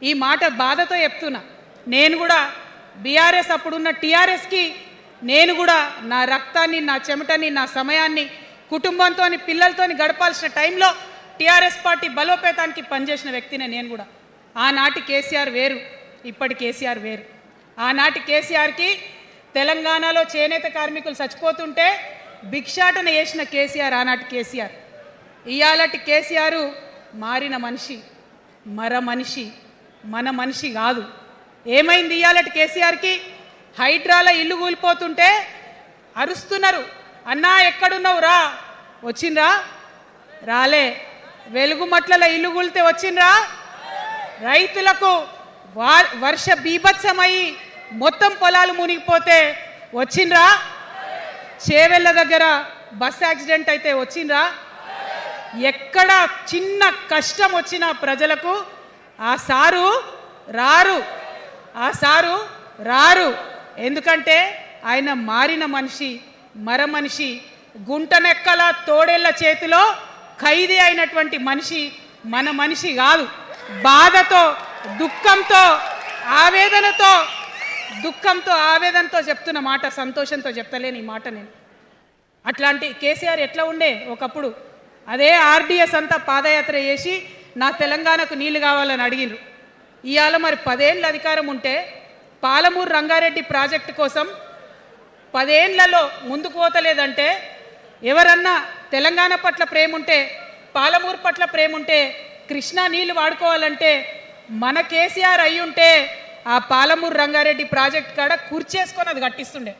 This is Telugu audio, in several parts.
ఈ మాట బాధతో చెప్తున్నా. నేను కూడా బీఆర్ఎస్ అప్పుడున్న టీఆర్ఎస్కి నేను కూడా నా రక్తాన్ని, నా చెమటని, నా సమయాన్ని కుటుంబంతో పిల్లలతో గడపాల్సిన టైంలో టీఆర్ఎస్ పార్టీ బలోపేతానికి పనిచేసిన వ్యక్తినే నేను కూడా. ఆనాటి కేసీఆర్ వేరు, ఇప్పటి కేసీఆర్ వేరు. ఆనాటి కేసీఆర్కి తెలంగాణలో చేనేత కార్మికులు చచ్చిపోతుంటే భిక్షాటన చేసిన కేసీఆర్ ఆనాటి కేసీఆర్. ఇయాలటి కేసీఆర్ మారిన మనిషి, మనిషి, మన మనిషి కాదు. ఏమైంది ఇయాలటి కేసీఆర్కి? హైడ్రాల ఇల్లు కూలిపోతుంటే అరుస్తున్నారు, అన్నా ఎక్కడున్నావు రా, వచ్చిండ్రా? రాలే. వెలుగుమట్ల ఇల్లు కూలితే వచ్చిండ్రా? రైతులకు వర్ష బీభత్సమై మొత్తం పొలాలు మునిగిపోతే వచ్చిండ్రా? చేవెళ్ళ దగ్గర బస్ యాక్సిడెంట్ అయితే వచ్చిండ్రా? ఎక్కడ చిన్న కష్టం వచ్చినా ప్రజలకు ఆ సారు రారు, ఆ సారు రారు. ఎందుకంటే ఆయన మారిన మనిషి, మనిషి, గుంటనెక్కల తోడేళ్ల చేతిలో ఖైదీ అయినటువంటి మనిషి, మన మనిషి కాదు. బాధతో, దుఃఖంతో, ఆవేదనతో చెప్తున్న మాట, సంతోషంతో చెప్తలేని ఈ మాట నేను. అట్లాంటి కేసీఆర్ ఎట్లా ఉండే ఒకప్పుడు? అదే ఆర్డీఎస్ అంతా పాదయాత్ర చేసి నా తెలంగాణకు నీళ్లు కావాలని అడిగినారు. ఇవాళ మరి 10 ఏళ్ళ అధికారం ఉంటే పాలమూరు రంగారెడ్డి ప్రాజెక్టు కోసం 10 ఏళ్లలో ముందుకు పోతలేదంటే, ఎవరన్నా తెలంగాణ పట్ల ప్రేమ ఉంటే, పాలమూరు పట్ల ప్రేమ ఉంటే, కృష్ణా నీళ్లు వాడుకోవాలంటే మన కేసీఆర్ అయి ఉంటే ఆ పాలమూరు రంగారెడ్డి ప్రాజెక్ట్ కాడ కూర్చేసుకొని అది కట్టిస్తుండే.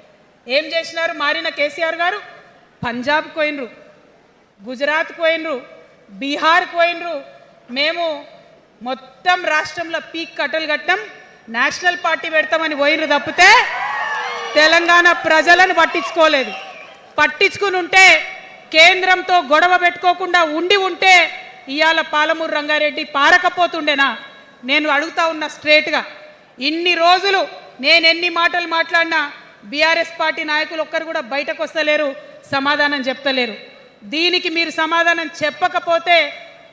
ఏం చేసినారు మారిన కేసీఆర్ గారు? పంజాబ్కి పోయినరు, గుజరాత్కి పోయినరు, బీహార్కి పోయినరు. మేము మొత్తం రాష్ట్రంలో పీక్ కట్టలు కట్టాం, నేషనల్ పార్టీ పెడతామని పోయినరు తప్పితే తెలంగాణ ప్రజలను పట్టించుకోలేదు. పట్టించుకుని ఉంటే, కేంద్రంతో గొడవ పెట్టుకోకుండా ఉంటే ఇవాళ పాలమూరు రంగారెడ్డి పారకపోతుండేనా? నేను అడుగుతా ఉన్నా స్ట్రేట్గా. ఇన్ని రోజులు నేను ఎన్ని మాటలు మాట్లాడినా బీఆర్ఎస్ పార్టీ నాయకులు ఒక్కరు కూడా బయటకు వస్తలేరు, సమాధానం చెప్తలేరు. దీనికి మీరు సమాధానం చెప్పకపోతే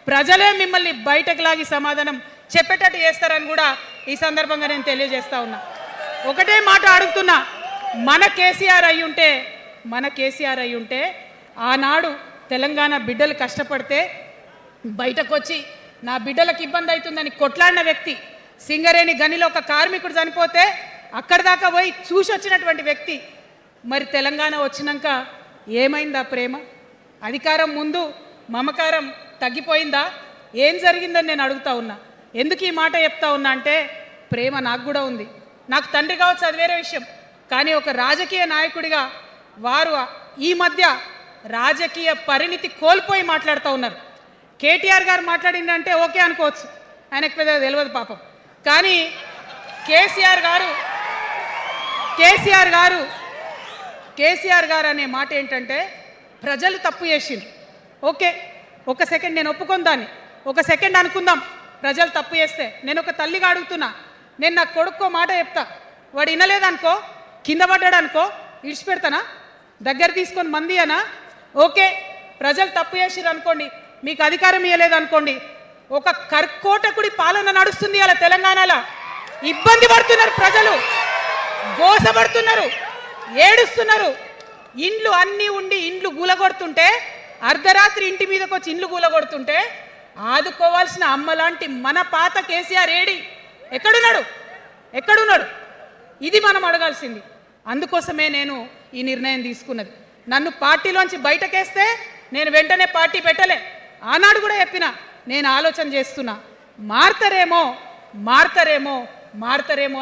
ప్రజలే మిమ్మల్ని బయటకు లాగి సమాధానం చెప్పేటట్టు చేస్తారని కూడా ఈ సందర్భంగా నేను తెలియజేస్తా ఉన్నా. ఒకటే మాట అడుగుతున్నా, మన కేసీఆర్ అయి ఉంటే ఆనాడు తెలంగాణ బిడ్డలు కష్టపడితే బయటకు వచ్చి నా బిడ్డలకు ఇబ్బంది అవుతుందని కొట్లాడిన వ్యక్తి, సింగరేణి గనిలో ఒక కార్మికుడు చనిపోతే అక్కడి దాకా పోయి చూసి వచ్చినటువంటి వ్యక్తి. మరి తెలంగాణ వచ్చినాక ఏమైందా ప్రేమ? అధికారం ముందు మమకారం తగ్గిపోయిందా? ఏం జరిగిందని నేను అడుగుతా ఉన్నా. ఎందుకు ఈ మాట చెప్తా ఉన్నా అంటే, ప్రేమ నాకు కూడా ఉంది. నాకు తండ్రి కావచ్చు, అది వేరే విషయం. కానీ ఒక రాజకీయ నాయకుడిగా వారు ఈ మధ్య రాజకీయ పరిణితి కోల్పోయి మాట్లాడుతూ ఉన్నారు. కేటీఆర్ గారు మాట్లాడిందంటే ఓకే అనుకోవచ్చు, ఆయనకు పెద్ద తెలియదు పాపం. కానీ కేసీఆర్ గారు అనే మాట ఏంటంటే, ప్రజలు తప్పు చేసిండ్రు. ఓకే, ఒక సెకండ్ నేను ఒప్పుకొని దాన్ని, ఒక సెకండ్ అనుకుందాం. ప్రజలు తప్పు చేస్తే నేను ఒక తల్లిగా అడుగుతున్నా. నేను నా కొడుకో మాట చెప్తా, వాడు వినలేదనుకో, కింద పడ్డాడు అనుకో, ఇడిచిపెడతానా? దగ్గర తీసుకొని మంది అనా? ఓకే, ప్రజలు తప్పు చేసిర్రు అనుకోండి, మీకు అధికారం ఇవ్వలేదు అనుకోండి, ఒక కర్కోటకుడి పాలన నడుస్తుంది అలా తెలంగాణలో. ఇబ్బంది పడుతున్నారు ప్రజలు, గోసపడుతున్నారు, ఏడుస్తున్నారు. ఇండ్లు అన్నీ ఉండి ఇండ్లు గూలగొడుతుంటే, అర్ధరాత్రి ఇంటి మీదకి వచ్చి ఇండ్లు గూలగొడుతుంటే ఆదుకోవాల్సిన అమ్మలాంటి మన పాత కేసీఆర్ ఎక్కడున్నాడు? ఇది మనం అడగాల్సింది. అందుకోసమే నేను ఈ నిర్ణయం తీసుకున్నది. నన్ను పార్టీలోంచి బయటకేస్తే నేను వెంటనే పార్టీ పెట్టలే. ఆనాడు కూడా చెప్పిన, నేను ఆలోచన చేస్తున్నా, మారతారేమో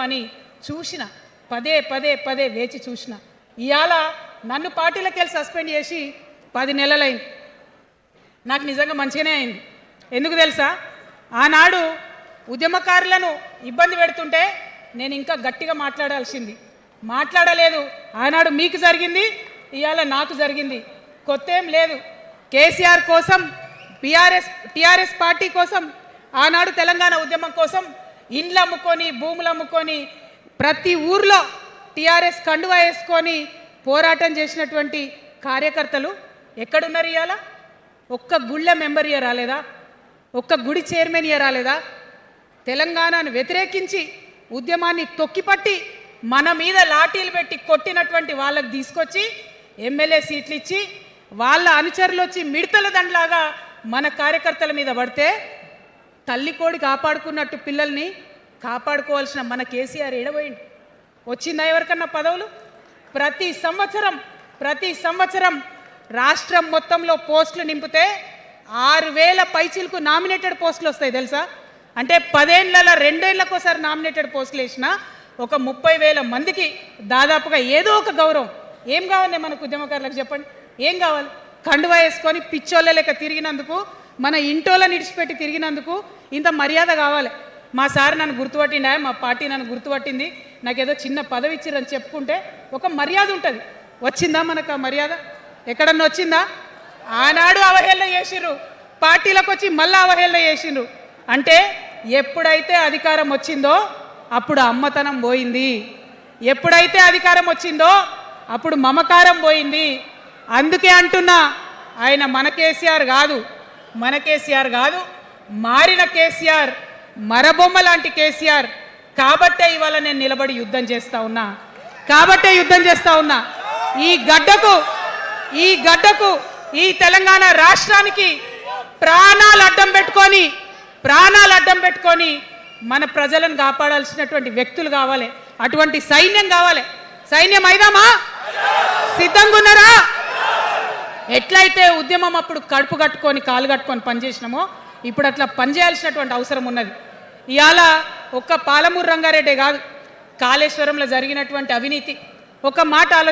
అని చూసిన, పదే వేచి చూసిన. ఇవాళ నన్ను పార్టీలోకి వెళ్ళి సస్పెండ్ చేసి 10 నెలలైంది. నాకు నిజంగా మంచిగానే అయింది. ఎందుకు తెలుసా? ఆనాడు ఉద్యమకారులను ఇబ్బంది పెడుతుంటే నేను ఇంకా గట్టిగా మాట్లాడలేదు. ఆనాడు మీకు జరిగింది, ఇవాళ నాకు జరిగింది. కొత్త ఏం లేదు. కేసీఆర్ కోసం, టీఆర్ఎస్ పార్టీ కోసం, ఆనాడు తెలంగాణ ఉద్యమం కోసం ఇండ్లు అమ్ముకొని, భూములు అమ్ముకొని, ప్రతి ఊర్లో టీఆర్ఎస్ కండువా వేసుకొని పోరాటం చేసినటువంటి కార్యకర్తలు ఎక్కడున్నారు ఇవాళ? ఒక్క గుళ్ళ మెంబర్ ఇయర్ రాలేదా? ఒక్క గుడి చైర్మన్ ఇయర్ రాలేదా? తెలంగాణను వ్యతిరేకించి ఉద్యమాన్ని తొక్కిపట్టి మన మీద లాఠీలు పెట్టి కొట్టినటువంటి వాళ్ళకి తీసుకొచ్చి ఎమ్మెల్యే సీట్లు ఇచ్చి వాళ్ళ అనుచరులు వచ్చి మిడతల దండలాగా మన కార్యకర్తల మీద పడితే తల్లి కోడి కాపాడుకున్నట్టు పిల్లల్ని కాపాడుకోవాల్సిన మన కేసీఆర్ ఏడబోయింది. వచ్చిందా ఎవరికన్నా పదవులు? ప్రతి సంవత్సరం రాష్ట్రం మొత్తంలో పోస్టులు నింపితే 6,000 పైచీలకు నామినేటెడ్ పోస్టులు వస్తాయి తెలుసా? అంటే 10 ఏళ్ళ 2 ఏళ్ళకోసారి నామినేటెడ్ పోస్టులు వేసిన ఒక 30,000 మందికి దాదాపుగా ఏదో ఒక గౌరవం. ఏం కావాలి మనకు ఉద్యమకారులకు చెప్పండి? ఏం కావాలి? కండువా వేసుకొని పిచ్చోళ్ళ లెక్క తిరిగినందుకు, మన ఇంటోళ్ళని ఇడిచిపెట్టి తిరిగినందుకు ఇంత మర్యాద కావాలి. మా సార్ నన్ను గుర్తుపట్టిండా, మా పార్టీ నన్ను గుర్తుపట్టింది, నాకేదో చిన్న పదవి ఇచ్చిరని చెప్పుకుంటే ఒక మర్యాద ఉంటుంది. వచ్చిందా మనకు ఆ మర్యాద? ఎక్కడన్నా వచ్చిందా? ఆనాడు అవహేళన చేసిర్రు, పార్టీలకు వచ్చి మళ్ళీ అవహేళన చేసిండ్రు. అంటే ఎప్పుడైతే అధికారం వచ్చిందో అప్పుడు అమ్మతనం పోయింది, ఎప్పుడైతే అధికారం వచ్చిందో అప్పుడు మమకారం పోయింది. అందుకే అంటున్నా, ఆయన మన కేసీఆర్ కాదు, మారిన కేసీఆర్, మరబొమ్మ లాంటి కేసీఆర్. కాబట్టే ఇవాళ నేను నిలబడి యుద్ధం చేస్తా ఉన్నా. ఈ గడ్డకు ఈ తెలంగాణ రాష్ట్రానికి ప్రాణాలు అడ్డం పెట్టుకొని మన ప్రజలను కాపాడాల్సినటువంటి వ్యక్తులు కావాలి, అటువంటి సైన్యం కావాలి. సైన్యం అయిదామా? సిద్ధంగా ఉన్నారా? ఎట్లయితే ఉద్యమం అప్పుడు కడుపు కట్టుకొని కాలు కట్టుకొని పనిచేసినామో ఇప్పుడు అట్లా పనిచేయాల్సినటువంటి అవసరం ఉన్నది. ఇవాళ ఒక్క పాలమూరు రంగారెడ్డే కాదు, కాళేశ్వరంలో జరిగినటువంటి అవినీతి ఒక మాట